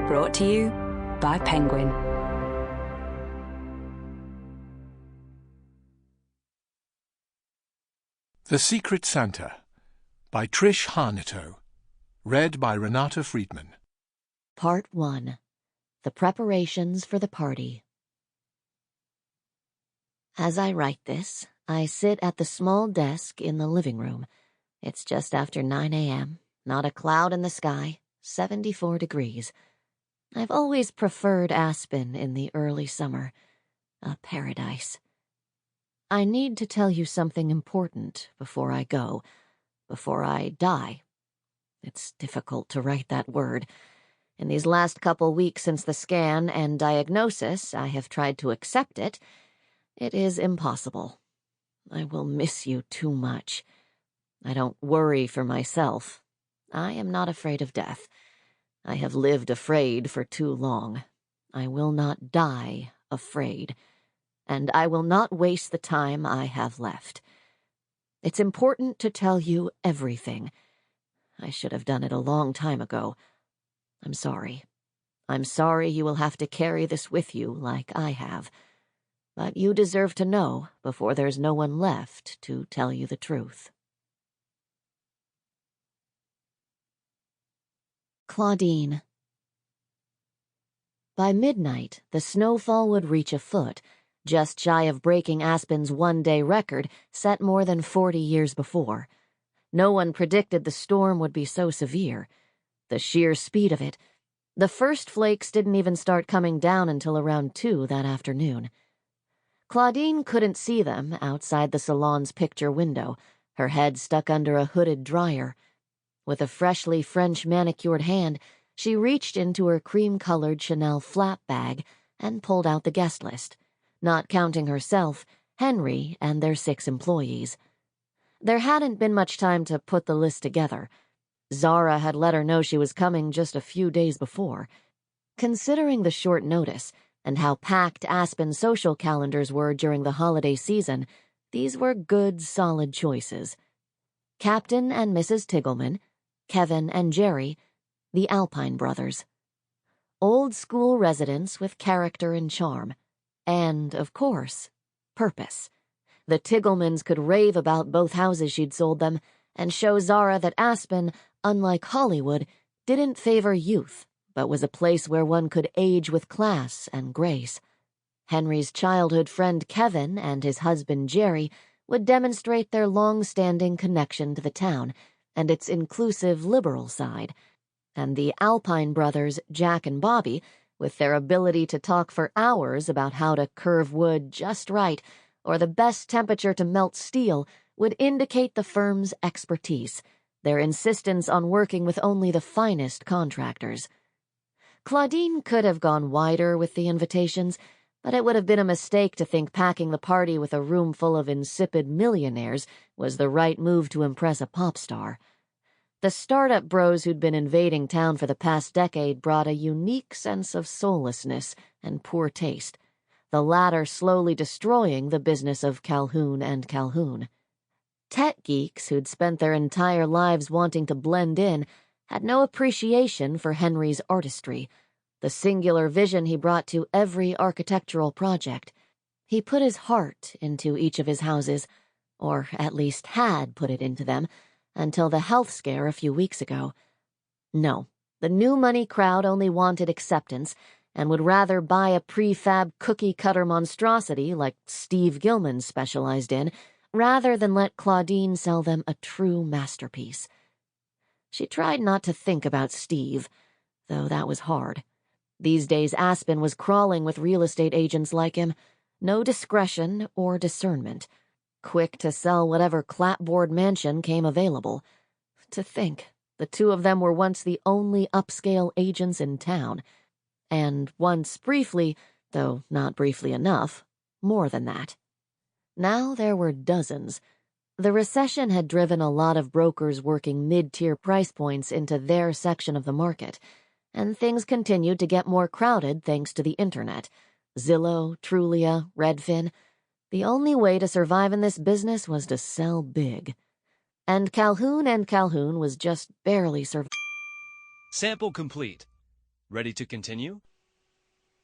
Brought to you by Penguin. The Secret Santa by Trish Harnetiaux. Read by Renata Friedman. Part 1. The Preparations for the Party. As I write this, I sit at the small desk in the living room. It's just after 9 a.m., not a cloud in the sky, 74 degrees. I've always preferred Aspen in the early summer, a paradise. I need to tell you something important before I go, before I die. It's difficult to write that word. In these last couple weeks since the scan and diagnosis, I have tried to accept it. It is impossible. I will miss you too much. I don't worry for myself. I am not afraid of death. I have lived afraid for too long. I will not die afraid. And I will not waste the time I have left. It's important to tell you everything. I should have done it a long time ago. I'm sorry. I'm sorry you will have to carry this with you like I have. But you deserve to know before there's no one left to tell you the truth. Claudine. By midnight, the snowfall would reach a foot, just shy of breaking Aspen's one-day record set more than 40 years before. No one predicted the storm would be so severe. The sheer speed of it. The first flakes didn't even start coming down until around 2 that afternoon. Claudine couldn't see them outside the salon's picture window, her head stuck under a hooded dryer. With a freshly French manicured hand, she reached into her cream-colored Chanel flap bag and pulled out the guest list, not counting herself, Henry, and their 6 employees. There hadn't been much time to put the list together. Zara had let her know she was coming just a few days before. Considering the short notice and how packed Aspen's social calendars were during the holiday season, these were good, solid choices. Captain and Mrs. Tiggleman, Kevin and Jerry, the Alpine brothers. Old-school residents with character and charm. And, of course, purpose. The Tigglemans could rave about both houses she'd sold them and show Zara that Aspen, unlike Hollywood, didn't favor youth, but was a place where one could age with class and grace. Henry's childhood friend Kevin and his husband Jerry would demonstrate their long-standing connection to the town and its inclusive liberal side, and the Alpine brothers, Jack and Bobby, with their ability to talk for hours about how to curve wood just right or the best temperature to melt steel, would indicate the firm's expertise, their insistence on working with only the finest contractors. Claudine could have gone wider with the invitations, but it would have been a mistake to think packing the party with a room full of insipid millionaires was the right move to impress a pop star. The startup bros who'd been invading town for the past decade brought a unique sense of soullessness and poor taste, the latter slowly destroying the business of Calhoun and Calhoun. Tech geeks who'd spent their entire lives wanting to blend in had no appreciation for Henry's artistry, the singular vision he brought to every architectural project. He put his heart into each of his houses, or at least had put it into them, until the health scare a few weeks ago. No, the new money crowd only wanted acceptance and would rather buy a prefab cookie-cutter monstrosity like Steve Gilman specialized in, rather than let Claudine sell them a true masterpiece. She tried not to think about Steve, though that was hard. These days Aspen was crawling with real estate agents like him, no discretion or discernment, quick to sell whatever clapboard mansion came available. To think, the two of them were once the only upscale agents in town, and once briefly, though not briefly enough, more than that. Now there were dozens. The recession had driven a lot of brokers working mid-tier price points into their section of the market, and things continued to get more crowded thanks to the internet. Zillow, Trulia, Redfin. The only way to survive in this business was to sell big. And Calhoun was just barely surviving. Sample complete. Ready to continue?